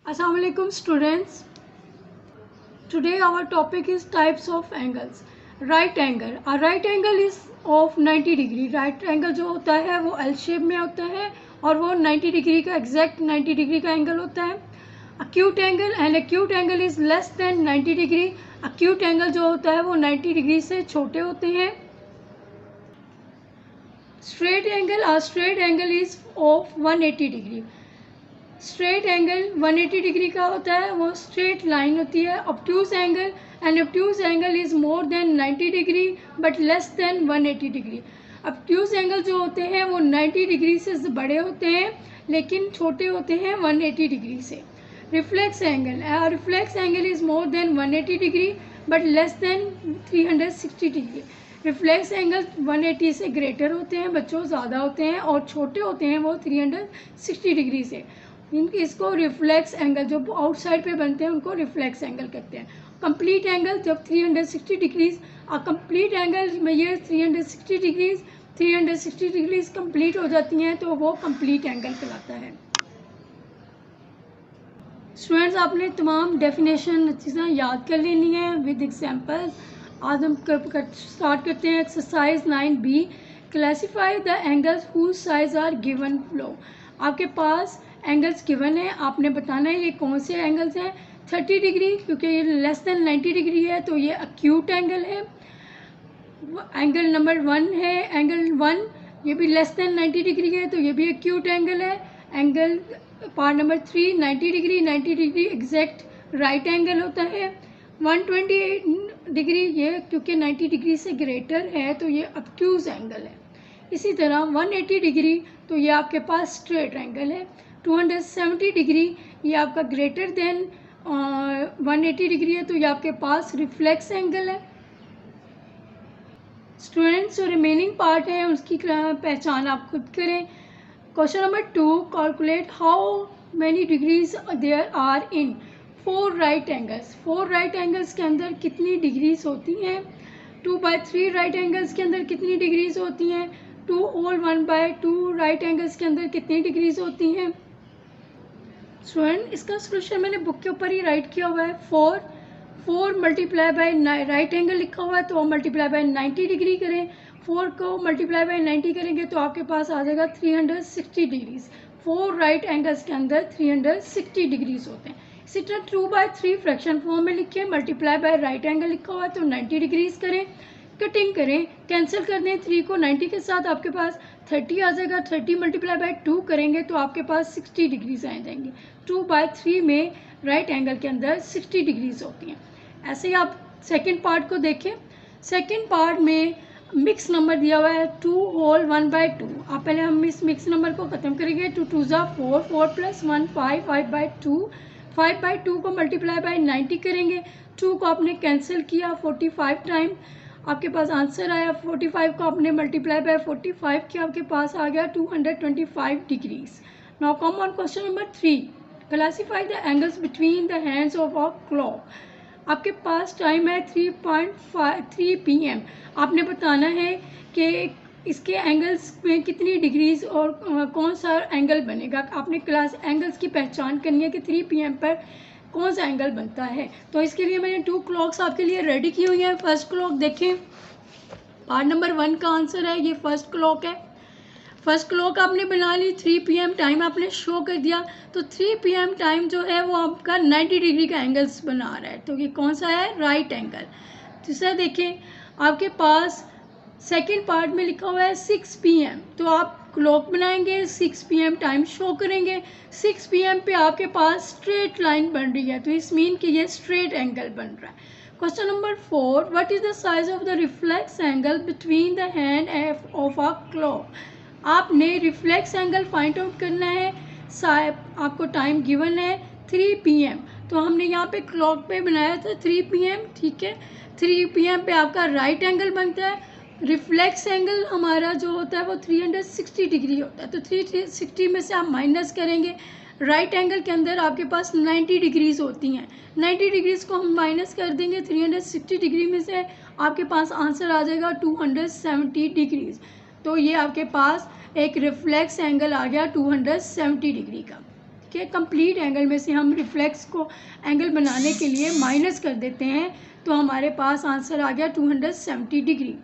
Assalamu alaikum students. Today our topic is types of angles. Right angle. A right angle is of 90 degree. Right angle जो होता है वो L shape में होता है और वो 90 डिग्री का exact 90 डिग्री का एंगल होता है. Acute angle and acute angle is less than 90 degree. Acute angle जो होता है वो 90 डिग्री से छोटे होते हैं. Straight angle. A straight angle is of 180 degree. Straight angle 180 degree का होता है, वो स्ट्रेट लाइन होती है. Obtuse angle and obtuse angle is more than 90 degree but less than 180 degree. Obtuse angle जो होते हैं वो 90 डिग्री से बड़े होते हैं लेकिन छोटे होते हैं 180 डिग्री से. Reflex angle. Reflex angle is more than 180 degree but less than 360 degree. Reflex angle 180 से ग्रेटर होते हैं, बच्चों ज़्यादा होते हैं, और छोटे होते हैं वो 360 डिग्री से. इसको रिफ्लेक्स एंगल जो आउटसाइड पे बनते हैं उनको रिफ्लेक्स एंगल कहते हैं. कंप्लीट एंगल जब 360 डिग्रीज कंप्लीट एंगल में ये 360 डिग्रीज कंप्लीट हो जाती हैं तो वो कंप्लीट एंगल कहलाता है. स्टूडेंट्स, आपने तमाम डेफिनेशन अच्छी तरह याद कर लेनी है विद एग्जांपल्स. आज हम स्टार्ट करते हैं exercise 9B. Classify the angles whose size are given below. आपके पास एंगल्स गिवन है, आपने बताना है ये कौन से एंगल्स हैं. 30 डिग्री क्योंकि ये लेस देन 90 डिग्री है तो ये अक्यूट एंगल है. एंगल नंबर 1 है, एंगल 1 ये भी लेस देन 90 डिग्री है तो ये भी अक्यूट एंगल है. Angle part number 3 90 degree exact right angle होता है. 120 डिग्री ये क्योंकि 90 डिग्री से ग्रेटर है तो ये ऑब्ट्यूज एंगल है. इसी तरह 180 डिग्री तो ये आपके पास स्ट्रेट एंगल है. 270 डिग्री ये आपका ग्रेटर देन 180 डिग्री है तो ये आपके पास रिफ्लेक्स एंगल है. स्टूडेंट्स, जो रिमेनिंग पार्ट है उसकी पहचान आप खुद करें. Question number 2. Calculate how many degrees there are in 4 right angles. 4 right angles के अंदर कितनी डिग्रीज होती हैं. 2/3 राइट एंगल्स के अंदर कितनी डिग्रीज होती हैं. 2 होल 1/2 राइट एंगल्स के अंदर कितनी डिग्रीज होती हैं. स्टूडेंट, इसका सोल्यूशन मैंने बुक के ऊपर ही राइट किया हुआ है. 4 मल्टीप्लाई बाय राइट एंगल लिखा हुआ है तो मल्टीप्लाई बाय 90 डिग्री करें. 4 को मल्टीप्लाई बाय 90 करेंगे तो आपके पास आ जाएगा 360 डिग्रीज. 4 राइट एंगल्स के अंदर 360 डिग्रीज होते हैं. इसी तरह 2/3 फ्रैक्शन फॉर्म में लिखिए. मल्टीप्लाई बाय राइट एंगल लिखा हुआ है तो 90 डिग्रीज करें. कटिंग करें, कैंसिल कर दें 3 को 90 के साथ, आपके पास 30 आ जाएगा. 30 मल्टीप्लाई बाय 2 करेंगे तो आपके पास 60 डिग्रीज आ जाएंगे. 2/3 में राइट एंगल के अंदर 60 डिग्रीज होती हैं. ऐसे ही आप सेकंड पार्ट को देखें. सेकंड पार्ट में मिक्स नंबर दिया हुआ है 2 होल 1/2. आप पहले हम इस मिक्स नंबर को ख़त्म करेंगे. 2 2 ज़ा 4, 4 + 1 5, 5/2. 5/2 को मल्टीप्लाई बाय 90 करेंगे. 2 को आपने कैंसिल किया 45 टाइम, आपके पास आंसर आया. 45 को आपने मल्टीप्लाई बाय 45 किया, आपके पास आ गया 225 degrees. Now come on question number 3. Classify the angles between the hands of a clock. आपके पास टाइम है 3 PM. आपने बताना है कि इसके एंगल्स में कितनी डिग्रीज और कौन सा एंगल बनेगा. आपने क्लास एंगल्स की पहचान करनी है कि 3 PM पर कौन सा एंगल बनता है. तो इसके लिए मैंने 2 क्लॉक्स आपके लिए रेडी की हुई है. फर्स्ट क्लॉक देखें, पार्ट नंबर 1 का आंसर है, ये फर्स्ट क्लॉक है. फर्स्ट क्लॉक आपने बना ली. 3 PM टाइम आपने शो कर दिया तो 3 PM टाइम जो है वो आपका 90 डिग्री का एंगल्स बना रहा है तो ये कौन सा है, राइट एंगल. दूसरा देखें, आपके पास सेकंड पार्ट में लिखा हुआ है 6 PM तो आप क्लॉक बनाएंगे, 6 PM टाइम शो करेंगे. 6 PM पे आपके पास स्ट्रेट लाइन बन रही है तो इस मीन कि ये स्ट्रेट एंगल बन रहा है. Question number 4. What is the size of the reflex angle between the hand of a clock. आपने रिफ्लेक्स एंगल फाइंड आउट करना है. आपको टाइम गिवन है 3 PM तो हमने यहाँ पे क्लॉक पे बनाया था 3 PM. ठीक है, 3 PM पे आपका राइट एंगल बनता है. रिफ्लेक्स एंगल हमारा जो होता है वो 360 डिग्री होता है तो 360 में से आप माइनस करेंगे. राइट एंगल के अंदर आपके पास 90 डिग्रीज होती हैं. 90 डिग्रीज को हम माइनस कर देंगे 360 डिग्री में से, आपके पास आंसर आ जाएगा 270 डिग्रीज. तो ये आपके पास एक रिफ्लेक्स एंगल आ गया 270 डिग्री का. के कंप्लीट एंगल में से हम रिफ्लेक्स को एंगल बनाने के लिए माइनस कर देते हैं, तो हमारे पास आंसर आ गया 270 डिग्री।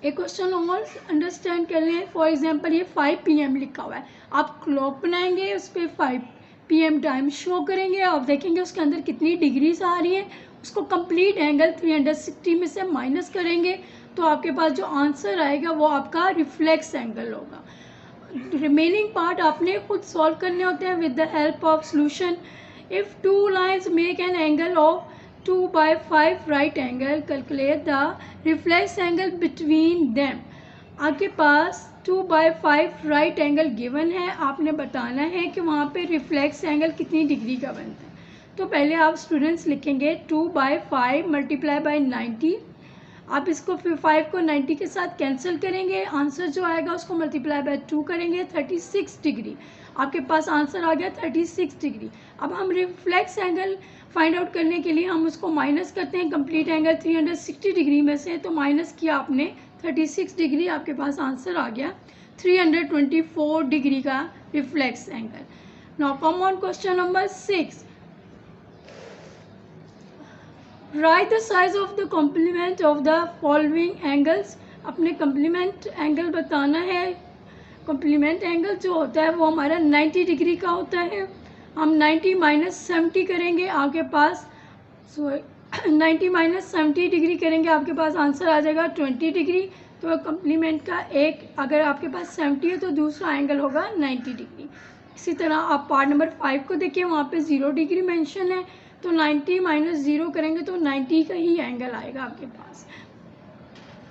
एक क्वेश्चन और अंडरस्टैंड कर लें। फॉर एग्जांपल ये 5 PM लिखा हुआ है, आप क्लॉक बनाएंगे, उस पर 5 PM टाइम शो करेंगे, आप देखेंगे उसके अंदर कितनी डिग्रीज आ रही हैं, उसको कंप्लीट एंगल 360 में से माइनस करेंगे, तो आपके पास जो आंसर आएगा वो आपका रिफ्लेक्स एंगल होगा। रिमेनिंग पार्ट आपने खुद सॉल्व करने होते हैं with the help of solution. If two lines make an angle of 2/5 right angle, calculate the reflex angle between them. आपके पास 2/5 राइट एंगल गिवन है, आपने बताना है कि वहाँ पे रिफ्लेक्स एंगल कितनी डिग्री का बनता है। तो पहले आप स्टूडेंट्स लिखेंगे 2/5 मल्टीप्लाई बाई 90। आप इसको 5 को 90 के साथ कैंसिल करेंगे, आंसर जो आएगा उसको मल्टीप्लाई बाय 2 करेंगे, 36 डिग्री। आपके पास आंसर आ गया 36 डिग्री। अब हम रिफ्लेक्स एंगल फाइंड आउट करने के लिए हम उसको माइनस करते हैं कंप्लीट एंगल 360 डिग्री में से, तो माइनस किया आपने 36 डिग्री, आपके पास आंसर आ गया 324 डिग्री का reflex angle. Now come on question number 6। Write the size of the complement of the following angles. अपने कॉम्प्लीमेंट एंगल बताना है। कॉम्प्लीमेंट एंगल जो होता है वो हमारा 90 डिग्री का होता है। हम 90 माइनस 70 करेंगे, आपके पास 90 माइनस 70 डिग्री करेंगे, आपके पास आंसर आ जाएगा 20 डिग्री। तो कॉम्प्लीमेंट का एक, अगर आपके पास 70 है तो दूसरा एंगल होगा 90 डिग्री। इसी तरह आप पार्ट नंबर 5 को देखिए, वहाँ पे 0 डिग्री मेंशन है, तो 90 माइनस 0 करेंगे तो 90 का ही एंगल आएगा आपके पास।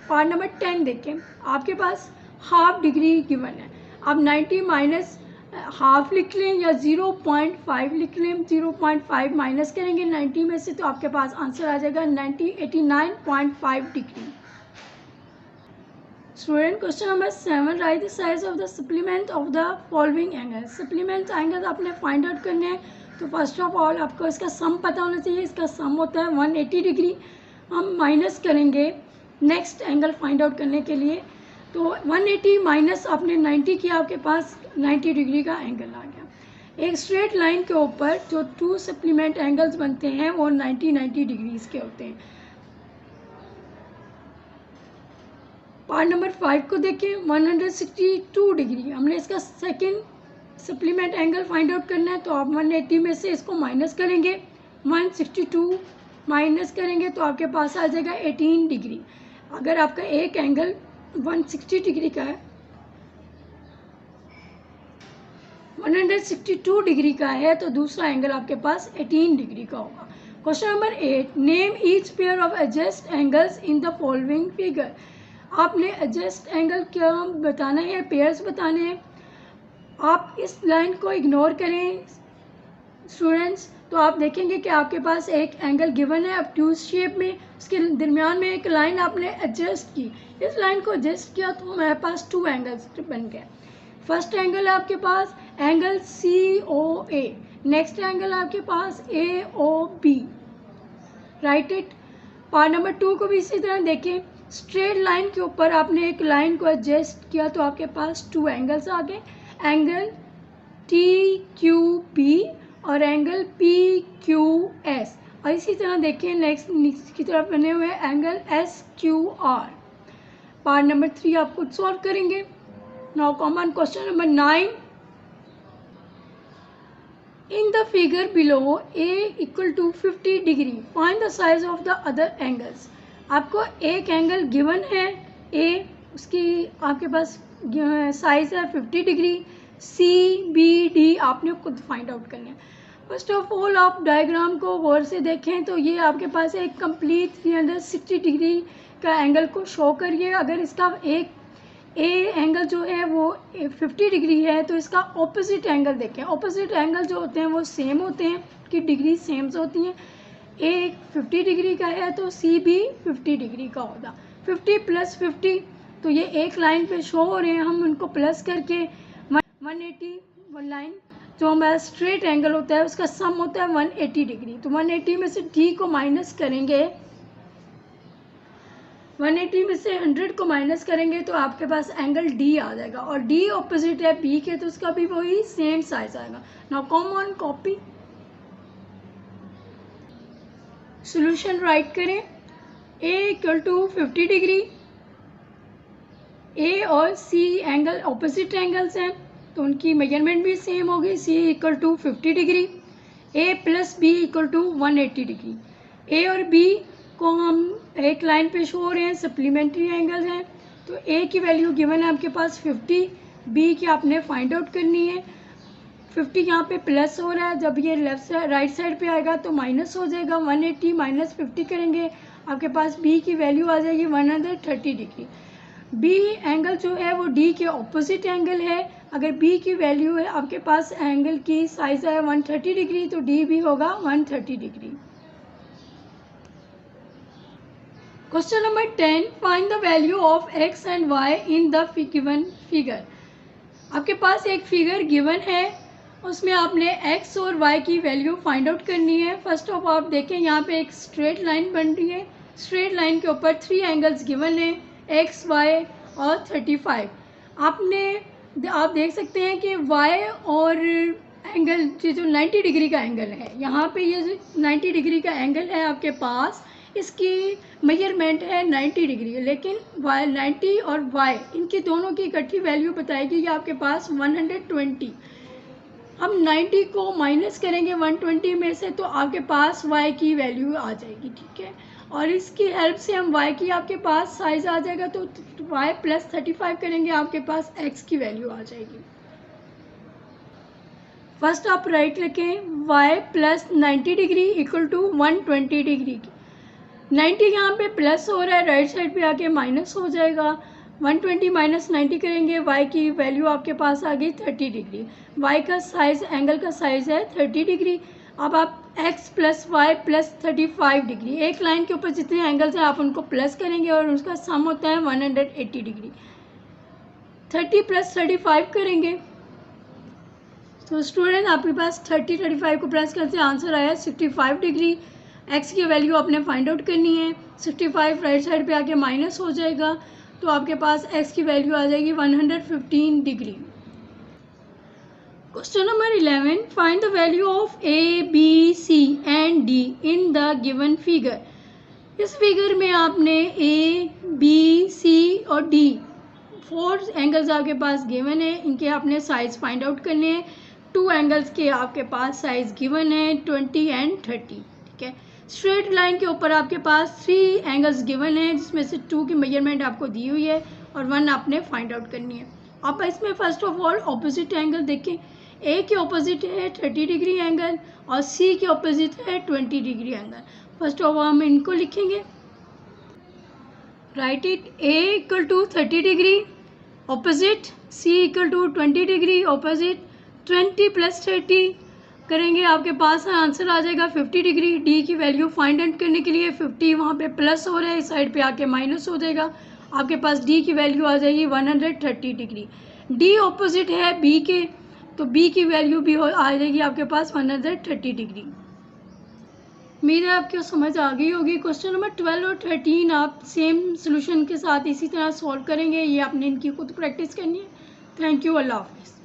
पार्ट नंबर 10 देखें, आपके पास हाफ डिग्री गिवन है, आप 90 माइनस हाफ लिख लें या 0.5 लिख लें। 0.5 माइनस करेंगे 90 में से, तो आपके पास आंसर आ जाएगा 89.5 degree. Student question number 7, right the size of the supplement of the following angle. Supplement angle आपने फाइंड आउट करने हैं, तो फर्स्ट ऑफ ऑल आपको इसका सम पता होना चाहिए। इसका सम होता है 180 डिग्री। हम माइनस करेंगे नेक्स्ट एंगल फाइंड आउट करने के लिए, तो 180 माइनस आपने 90 किया, आपके पास 90 डिग्री का एंगल आ गया। एक स्ट्रेट लाइन के ऊपर जो 2 सप्लीमेंट एंगल्स बनते हैं वो 90 डिग्रीज के होते हैं। पार्ट नंबर 5 को देखें, 162 डिग्री। हमने इसका second supplement angle find out करना है, तो आप 180 में से इसको माइनस करेंगे, 162 माइनस करेंगे तो आपके पास आ जाएगा 18 डिग्री। अगर आपका एक एंगल 160 डिग्री का है, 162 डिग्री का है, तो दूसरा एंगल आपके पास 18 डिग्री का होगा। Question number 8, name each pair of adjust angles in the following figure. आपने एडजस्ट एंगल क्या बताना है, पेयर्स बताने हैं। आप इस लाइन को इग्नोर करें स्टूडेंट्स, तो आप देखेंगे कि आपके पास एक एंगल गिवन है ऑब्ट्यूज शेप में, उसके दरमियान में एक लाइन आपने एडजस्ट की। इस लाइन को एडजस्ट किया तो हमारे पास 2 एंगल्स बन गए। फर्स्ट एंगल है आपके पास एंगल COA, नेक्स्ट एंगल आपके पास AOB, right it. Part number 2 को भी इसी तरह देखें, स्ट्रेट लाइन के ऊपर आपने एक लाइन को एडजस्ट किया तो आपके पास 2 एंगल्स आ गए, एंगल TQB और एंगल PQS। और इसी तरह देखिए नेक्स्ट की तरफ बने हुए एंगल SQR। पार्ट नंबर 3 आप खुद सॉल्व करेंगे। Now common question number 9, in the figure below A = 50 degree, find the size of the other angles. आपको एक एंगल गिवन है A, उसकी आपके पास साइज है 50 डिग्री। CBD आपने खुद फाइंड आउट करना है। फर्स्ट ऑफ ऑल आप डायग्राम को गौर से देखें तो ये आपके पास एक कंप्लीट 360 डिग्री का एंगल को शो करिए। अगर इसका एक एंगल जो है वो 50 डिग्री है तो इसका ऑपोजिट एंगल देखें। ऑपोजिट एंगल जो होते हैं वो सेम होते हैं, कि डिग्री सेम्स होती हैं। एक 50 डिग्री का है तो C भी 50 डिग्री का होगा। 50 + 50, तो ये एक लाइन पे शो हो रहे हैं, हम उनको प्लस करके 180 लाइन जो हमारा स्ट्रेट एंगल होता है उसका सम होता है 180 डिग्री। तो 180 में से D को माइनस करेंगे 180 में से 100 को माइनस करेंगे तो आपके पास एंगल डी आ जाएगा, और डी ऑपोजिट है बी के, तो उसका भी वही सेम साइज आएगा। Now come on copy, solution right करें। ए इक्वल टू 50 डिग्री, ए और सी एंगल ऑपोजिट एंगल्स हैं तो उनकी मेजरमेंट भी सेम होगी। C equal to 50 degree, A plus B equal to 180 degree. A और बी को हम एक लाइन पे शो हो रहे हैं, सप्लीमेंट्री एंगल्स हैं, तो ए की वैल्यू गिवन है आपके पास 50, बी की आपने फाइंड आउट करनी है। 50 यहाँ पे प्लस हो रहा है, जब ये लेफ्ट साइड राइट साइड पे आएगा तो माइनस हो जाएगा। 180 माइनस 50 करेंगे, आपके पास बी की वैल्यू आ जाएगी 130 डिग्री। बी एंगल जो है वो डी के ऑपोजिट एंगल है। अगर बी की वैल्यू है आपके पास एंगल की साइज है 130 डिग्री, तो डी भी होगा 130 degree. Question number 10, find the value of X and Y in the given figure. आपके पास एक फिगर गिवन है, उसमें आपने एक्स और वाई की वैल्यू फाइंड आउट करनी है। फर्स्ट ऑफ आप देखें यहाँ पे एक स्ट्रेट लाइन बन रही है, स्ट्रेट लाइन के ऊपर 3 एंगल्स गिवन है, एक्स वाई और 35। आप देख सकते हैं कि वाई और एंगल जो 90 डिग्री का एंगल है, यहाँ पे ये जो 90 डिग्री का एंगल है आपके पास, इसकी मेजरमेंट है 90 डिग्री, लेकिन वाई 90 और वाई इनकी दोनों की इकट्ठी वैल्यू बताएगी कि आपके पास 120। हम 90 को माइनस करेंगे 120 में से तो आपके पास y की वैल्यू आ जाएगी, ठीक है। और इसकी हेल्प से हम y की आपके पास साइज आ जाएगा, तो y प्लस 35 करेंगे, आपके पास x की वैल्यू आ जाएगी। फर्स्ट आप राइट लिखें, y plus 90 degree equal to 120 degree की। 90 यहाँ पे प्लस हो रहा है, राइट साइड पे आके माइनस हो जाएगा। 120 माइनस 90 करेंगे, y की वैल्यू आपके पास आ गई 30 डिग्री। y का साइज, एंगल का साइज है 30 डिग्री। अब आप x plus Y plus 35 degree, एक लाइन के ऊपर जितने एंगल्स हैं आप उनको प्लस करेंगे और उसका सम होता है 180 डिग्री। 30 प्लस 35 करेंगे तो स्टूडेंट आपके पास 35 को प्लस करते आंसर आया 65 डिग्री। x की वैल्यू आपने फाइंड आउट करनी है। 65 राइट साइड पे आके माइनस हो जाएगा, तो आपके पास x की वैल्यू आ जाएगी 115 degree. Question number 11, find the value of A B C and D in the given figure. इस फिगर में आपने ए बी सी और डी 4 एंगल्स आपके पास गिवन है, इनके आपने साइज फाइंड आउट करने हैं। 2 एंगल्स के आपके पास साइज गिवन है 20 एंड 30, ठीक है। स्ट्रेट लाइन के ऊपर आपके पास 3 एंगल्स गिवन है, जिसमें से 2 की मेजरमेंट आपको दी हुई है और 1 आपने फाइंड आउट करनी है। आप इसमें first of all opposite angle देखें, ए के ऑपोजिट है 30 डिग्री एंगल और सी के ऑपोजिट है 20 degree angle. First of all हम इनको लिखेंगे, write it, A equal to 30 degree opposite, C equal to 20 degree opposite. 20 plus 30 करेंगे, आपके पास आंसर आ जाएगा 50 डिग्री। डी की वैल्यू फाइंड आउट करने के लिए 50 वहाँ पे प्लस हो रहा है, इस साइड पे आके माइनस हो जाएगा, आपके पास डी की वैल्यू आ जाएगी 130 डिग्री। डी ऑपोजिट है बी के, तो बी की वैल्यू भी आ जाएगी आपके पास 130 डिग्री। उम्मीद है आपको समझ आ गई होगी। क्वेश्चन नंबर 12 और 13 आप सेम सोल्यूशन के साथ इसी तरह सॉल्व करेंगे, ये आपने इनकी खुद प्रैक्टिस करनी है। थैंक यू, अल्लाह हाफिज़।